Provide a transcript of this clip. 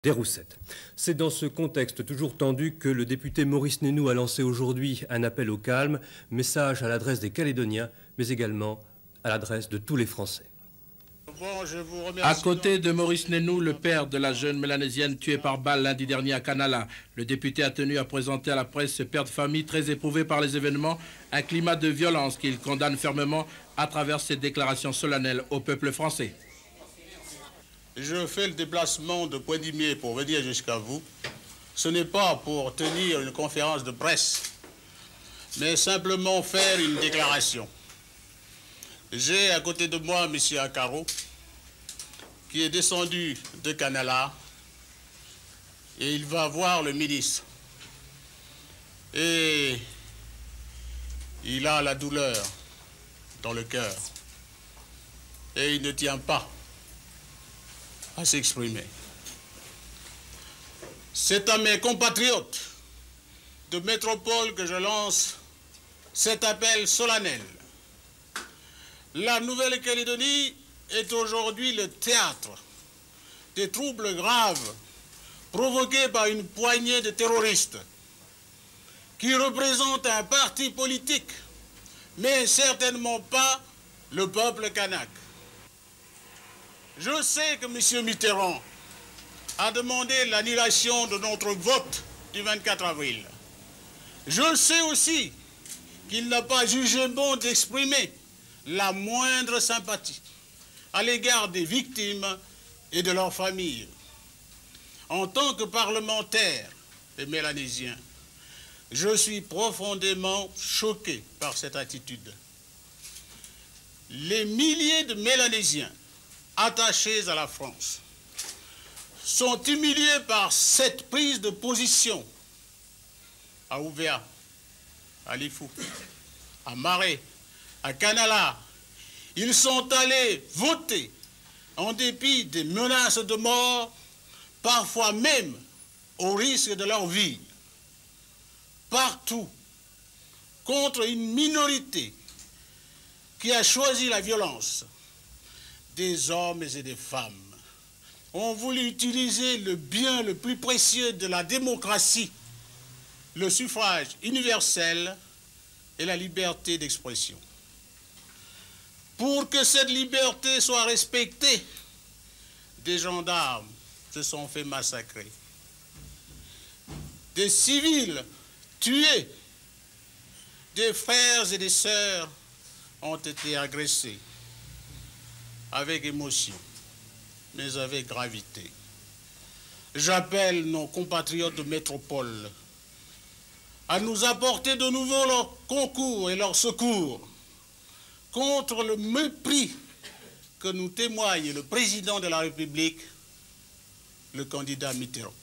Des Roussettes. C'est dans ce contexte toujours tendu que le député Maurice Nénou a lancé aujourd'hui un appel au calme, message à l'adresse des Calédoniens, mais également à l'adresse de tous les Français. Bon, je vous remercie. À côté de Maurice Nénou, le père de la jeune mélanésienne tuée par balle lundi dernier à Canala, le député a tenu à présenter à la presse ce père de famille très éprouvé par les événements, un climat de violence qu'il condamne fermement à travers ses déclarations solennelles au peuple français. Je fais le déplacement de Poindimier pour venir jusqu'à vous. Ce n'est pas pour tenir une conférence de presse, mais simplement faire une déclaration. J'ai à côté de moi M. Akaro, qui est descendu de Canala, et il va voir le ministre. Et il a la douleur dans le cœur. Et il ne tient pas à s'exprimer. C'est à mes compatriotes de métropole que je lance cet appel solennel. La Nouvelle-Calédonie est aujourd'hui le théâtre des troubles graves provoqués par une poignée de terroristes qui représentent un parti politique, mais certainement pas le peuple kanak. Je sais que M. Mitterrand a demandé l'annulation de notre vote du 24 avril. Je sais aussi qu'il n'a pas jugé bon d'exprimer la moindre sympathie à l'égard des victimes et de leurs familles. En tant que parlementaire et mélanésien, je suis profondément choqué par cette attitude. Les milliers de Mélanésiens attachés à la France sont humiliés par cette prise de position à Ouvéa, à Lifou, à Marais, à Canala. Ils sont allés voter en dépit des menaces de mort, parfois même au risque de leur vie. Partout, contre une minorité qui a choisi la violence, des hommes et des femmes ont voulu utiliser le bien le plus précieux de la démocratie, le suffrage universel et la liberté d'expression. Pour que cette liberté soit respectée, des gendarmes se sont fait massacrer. Des civils tués, des frères et des sœurs ont été agressés avec émotion, mais avec gravité. J'appelle nos compatriotes de métropole à nous apporter de nouveau leur concours et leur secours contre le mépris que nous témoigne le président de la République, le candidat Mitterrand.